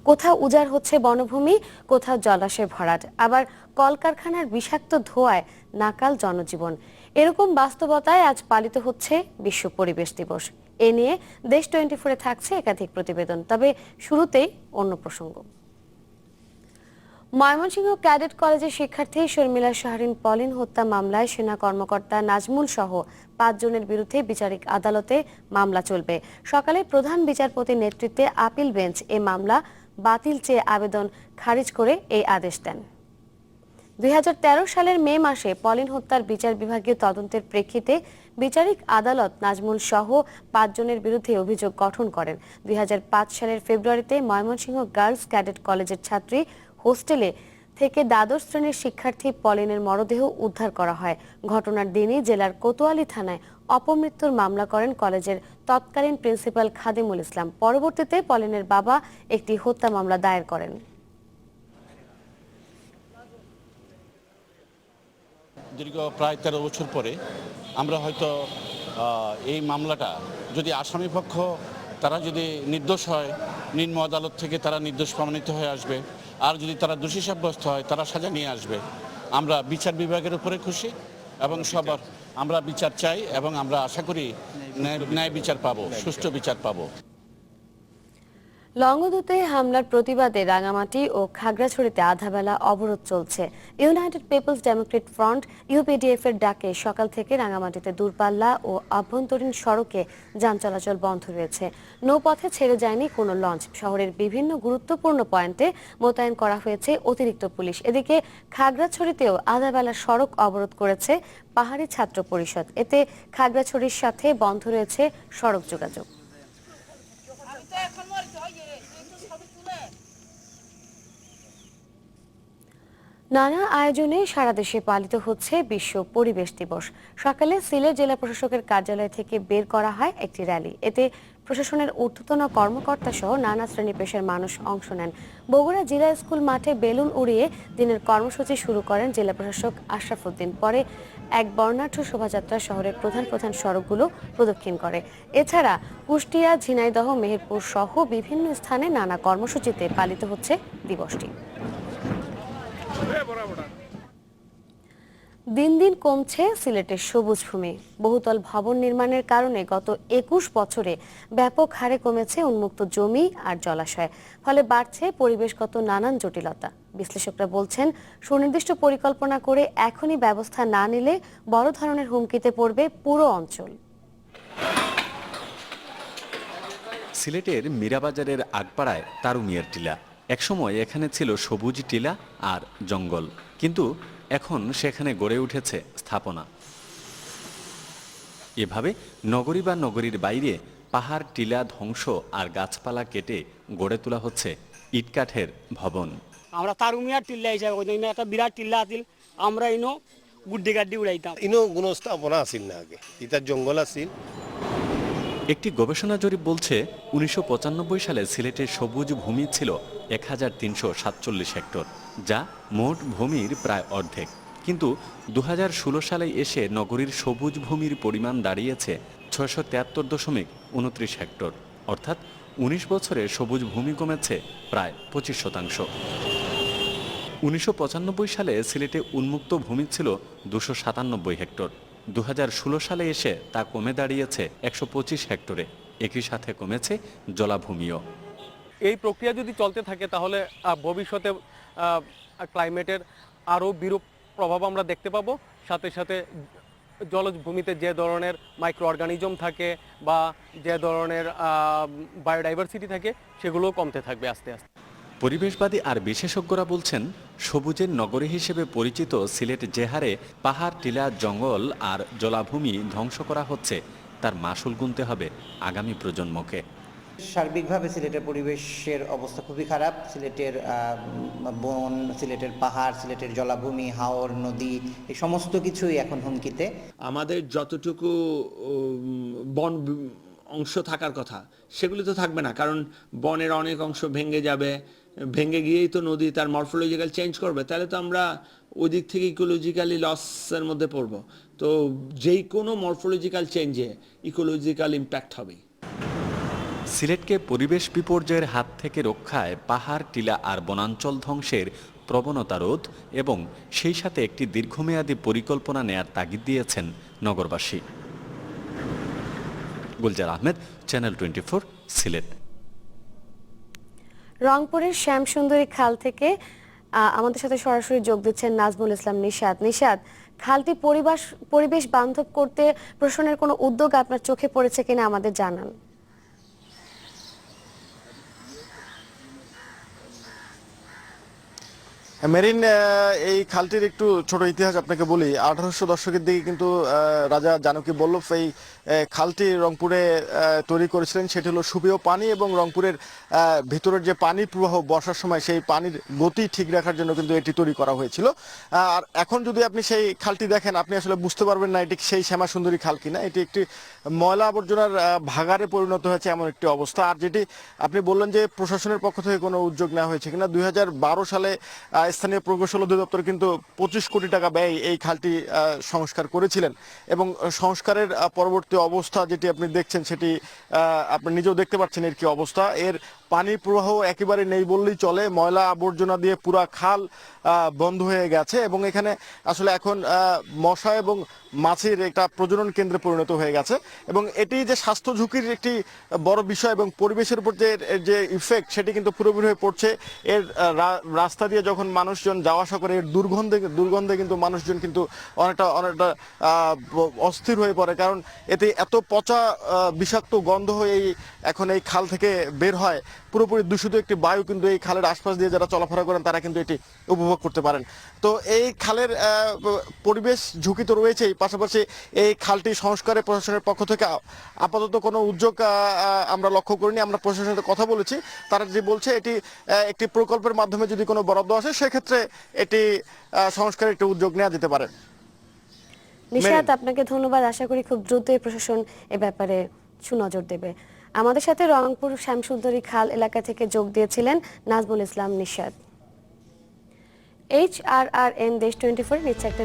কোথাও উজাড় হচ্ছে বনভূমি, কোথাও জলাশয় ভরাট, আবার কলকারখানার বিষাক্ত ধোঁয়ায় নাকাল জনজীবন। এরকম বাস্তবতায় আজ পালিত হচ্ছে বিশ্ব পরিবেশ দিবস। এ নিয়ে দেশ 24-এ থাকছে একাধিক প্রতিবেদন। তবে শুরুতেই অন্য প্রসঙ্গ। ময়মনসিংহ ক্যাডেট কলেজের শিক্ষার্থী শর্মিলা শাহরিন পলিন হত্যা মামলায় সেনা কর্মকর্তা নাজমুল সহ 5 জনের বিরুদ্ধে বিচারিক আদালতে মামলা চলবে। সকালে প্রধান বিচারপতির নেতৃত্বে আপিল বেঞ্চ এ মামলা বাতিল চেয়ে আবেদন খারিজ করে এই আদেশ দেন। 2013 সালের মে মাসে পলিন হত্যার বিচার বিভাগীয় তদন্তের প্রেক্ষিতে বিচারিক আদালত নাজমুল সহ 5 জনের বিরুদ্ধে অভিযোগ গঠন করেন। 2005 সালের ফেব্রুয়ারিতে ময়মনসিংহ গার্লস ক্যাডেট কলেজের ছাত্রী হোস্টেলে থেকে দ্বাদশ শ্রেণীর শিক্ষার্থী পলিনের মরদেহ উদ্ধার করা হয়। ঘটনার দিনই জেলার কোতোয়ালি থানায় অপমৃত্যুর মামলা করেন কলেজের তৎকালীন প্রিন্সিপাল খাদিমুল ইসলাম। পরবর্তীতে পলিনের বাবা একটি হত্যা মামলা দায়ের করেন। দীর্ঘ প্রায় 13 বছর পরে আমরা হয়তো এই মামলাটা যদি আসামি পক্ষ তারা যদি নির্দোষ হয়, নিম্ন আদালত থেকে তারা নির্দোষ প্রমাণিত হয়ে আসবে, আর যদি তারা দোষী সাব্যস্ত হয় তারা সাজা নিয়ে আসবে। আমরা বিচার বিভাগের উপরে খুশি এবং সবার আমরা বিচার চাই এবং আমরা আশা করি ন্যায় বিচার পাবো, সুষ্ঠু বিচার পাবো। লংগদুতে হামলার প্রতিবাদে রাঙামাটি ও খাগড়াছড়িতে আধাবেলা অবরোধ চলছে। United People's Democrat Front UPDF এর ডাকে সকাল থেকে রাঙামাটিতে দূরপাল্লা ও আভ্যন্তরীণ সড়কে যান চলাচল বন্ধ রয়েছে। নৌপথে ছেড়ে যায়নি কোনো লঞ্চ। শহরের বিভিন্ন গুরুত্বপূর্ণ পয়েন্টে মোতায়েন করা হয়েছে অতিরিক্ত পুলিশ। এদিকে খাগড়াছড়িতেও আধাবেলা সড়ক অবরোধ করেছে পাহাড়ি ছাত্র পরিষদ। এতে খাগড়াছড়ির সাথে বন্ধ রয়েছে সড়ক যোগাযোগ। নানা আয়োজনে সারা দেশে পালিত হচ্ছে বিশ্ব পরিবেশ দিবস। সকালে সিলেট জেলা প্রশাসকের কার্যালয় থেকে বের করা হয় একটি র্যালি। এতে প্রশাসনের ঊর্ধ্বতন কর্মকর্তা সহ নানা শ্রেণী পেশার মানুষ অংশ নেন। বগুড়া জিলা স্কুল মাঠে বেলুন উড়িয়ে দিনের কর্মসূচি শুরু করেন জেলা প্রশাসক আশরাফ উদ্দিন। পরে এক বর্ণাঢ্য শোভাযাত্রা শহরের প্রধান প্রধান সড়কগুলো প্রদক্ষিণ করে। এছাড়া কুষ্টিয়া, ঝিনাইদহ, মেহেরপুর সহ বিভিন্ন স্থানে নানা কর্মসূচিতে পালিত হচ্ছে দিবসটি। দিন দিন কমছে সিলেটের সবুজ ভূমি। বহুতল ভবন নির্মাণের কারণে গত 21 বছরে ব্যাপক হারে কমেছে উন্মুক্ত জমি আর জলাশয়। ফলে বাড়ছে পরিবেশগত নানান জটিলতা। বিশ্লেষকরা বলছেন, সুনির্দিষ্ট পরিকল্পনা করে এখনই ব্যবস্থা না নিলে বড় ধরনের হুমকিতে পড়বে পুরো অঞ্চল। সিলেটের মীরাবাজারের আগপাড়ায় তারুমিয়ার টিলা। একসময় এখানে ছিল সবুজ টিলা আর জঙ্গল, কিন্তু এখন সেখানে গড়ে উঠেছে স্থাপনা। এভাবে নগরী বা নগরীর বাইরে পাহাড়, টিলা ধ্বংস আর গাছপালা কেটে গড়ে তোলা হচ্ছে ইটকাঠের ভবন। আমরা তারুমিয়ার টিল্লা হিসাবে একটা বিরাট টিল্লা আছিল, আমরা ইনো গুড্ডি গাড্ডি উড়াইতাম। ইনো কোনো স্থাপনা আছিল না, আগে ইতার জঙ্গল আছিল। একটি গবেষণা জরিপ বলছে 1995 সালে সিলেটের সবুজ ভূমি ছিল 1347 হেক্টর, যা মোট ভূমির প্রায় অর্ধেক। কিন্তু 2016 সালে এসে নগরীর সবুজ ভূমির পরিমাণ দাঁড়িয়েছে 673.29 হেক্টর, অর্থাৎ 19 বছরে সবুজ ভূমি কমেছে প্রায় 25%। 1995 সালে সিলেটে উন্মুক্ত ভূমি ছিল 297 হেক্টর। 2016 সালে এসে তা কমে দাঁড়িয়েছে 125 হেক্টরে। একই সাথে কমেছে জলাভূমিও। এই প্রক্রিয়া যদি চলতে থাকে তাহলে ভবিষ্যতে ক্লাইমেটের আরও বিরূপ প্রভাব আমরা দেখতে পাবো। সাথে সাথে জলভূমিতে যে ধরনের মাইক্রো অর্গানিজম থাকে বা যে ধরনের বায়োডাইভার্সিটি থাকে সেগুলোও কমতে থাকবে আস্তে আস্তে। পরিবেশবাদী আর বিশেষজ্ঞরা বলছেন, সবুজের নগরী হিসেবে পরিচিত সিলেট যে হারে পাহাড়, টিলা, জঙ্গল আর জলাভূমি ধ্বংস করা হচ্ছে, তার মাসুল গুনতে হবে আগামী প্রজন্মকে। সার্বিকভাবে সিলেটের পরিবেশের অবস্থা খুবই খারাপ। সিলেটের বন, সিলেটের পাহাড়, সিলেটের জলাভূমি, হাওর, নদী, এই সমস্ত কিছুই এখন হুমকিতে। আমাদের যতটুকু বন অংশ থাকার কথা সেগুলি তো থাকবে না, কারণ বনের অনেক অংশ ভেঙে যাবে। ভেঙে গিয়েই তো নদী তার মরফোলজিক্যাল চেঞ্জ করবে, তাহলে তো আমরা ওই দিক থেকে ইকোলজিক্যালি লসের মধ্যে পড়ব। তো যেই কোনো মরফোলজিক্যাল চেঞ্জে ইকোলজিক্যাল ইম্প্যাক্ট হবে। সিলেটকে পরিবেশ বিপর্যয়ের হাত থেকে রক্ষায় পাহাড় টিলা আর বনাঞ্চল ধ্বংসের প্রবণতা রোধ এবং সেই সাথে একটি দীর্ঘমেয়াদী পরিকল্পনা নেয়ার তাগিদ দিয়েছেন নগরবাসী। গুলজার আহমেদ, চ্যানেল 24, সিলেট। রংপুরের শ্যামসুন্দরী খাল থেকে আমাদের সাথে সরাসরি যোগ দিচ্ছেন নাজমুল ইসলাম নিশাদ। নিশাদ, খালটি পরিবেশ বান্ধব করতে প্রশাসনের কোনো উদ্যোগ আপনার চোখে পড়েছে কিনা আমাদের জানান। মেরিন, এই খালটির একটু ছোট ইতিহাস আপনাকে বলি। 1800 দশকের দিকে কিন্তু রাজা জানকী বল্লভ এই খালটি রংপুরে তৈরি করেছিলেন। সেটি হলো সুপেয় পানি এবং রংপুরের ভিতরের যে পানি প্রবাহ বর্ষার সময় সেই পানির গতি ঠিক রাখার জন্য কিন্তু এটি তৈরি করা হয়েছিল। আর এখন যদি আপনি সেই খালটি দেখেন, আপনি আসলে বুঝতে পারবেন না এটি সেই শ্যামাসুন্দরী খাল কিনা। এটি একটি ময়লা আবর্জনার ভাগাড়ে পরিণত হয়েছে এমন একটি অবস্থা। আর যেটি আপনি বললেন যে প্রশাসনের পক্ষ থেকে কোনো উদ্যোগ নেওয়া হয়েছে কিনা, 2012 সালে স্থানীয় প্রকৌশল অধিদপ্তর কিন্তু 25 কোটি টাকা ব্যয় এই খালটি সংস্কার করেছিলেন এবং সংস্কারের পরবর্তী অবস্থা যেটি আপনি দেখছেন সেটি আপনি নিজেও দেখতে পাচ্ছেন এর কি অবস্থা। এর পানি প্রবাহ একেবারে নেই বললেই চলে। ময়লা আবর্জনা দিয়ে পুরা খাল বন্ধ হয়ে গেছে এবং এখানে আসলে এখন মশা এবং মাছের একটা প্রজনন কেন্দ্রে পরিণত হয়ে গেছে এবং এটি যে স্বাস্থ্য ঝুঁকির একটি বড় বিষয় এবং পরিবেশের উপর যে ইফেক্ট সেটি কিন্তু পুরোপুরি হয়ে পড়ছে। এর রাস্তা দিয়ে যখন মানুষজন যাওয়া আসা করে এর দুর্গন্ধে কিন্তু মানুষজন কিন্তু অনেকটা অস্থির হয়ে পড়ে, কারণ এতে এত পচা বিষাক্ত গন্ধ হয়ে এখন এই খাল থেকে বের হয়। পুরোপুরি দূষিত একটি বায়ু কিন্তু এই খালের আশপাশ দিয়ে যারা চলাফেরা করেন তারা কিন্তু এটি উপভোগ করতে পারেন। তো এই খালের পরিবেশ ঝুঁকি তো রয়েছেই, পাশাপাশি এই খালটি সংস্কারে প্রশাসনের পক্ষ থেকে আপাতত কোনো উদ্যোগ আমরা লক্ষ্য করিনি। আমরা প্রশাসনের সাথে কথা বলেছি, তারা যে বলছে এটি একটি প্রকল্পের মাধ্যমে যদি কোনো বরাদ্দ আসে সেক্ষেত্রে এটি সংস্কারের একটি উদ্যোগ নেওয়া যেতে পারে। নিশাদ, আপনাকে ধন্যবাদ। আশা করি খুব দ্রুতই প্রশাসন এ ব্যাপারে সুনজর দেবে। আমাদের সাথে রংপুর শ্যামসুন্দরী খাল এলাকা থেকে যোগ দিয়েছিলেন নাজমুল ইসলাম নিশাদ। HRRN দেশ 24 নিচ্ছে একটা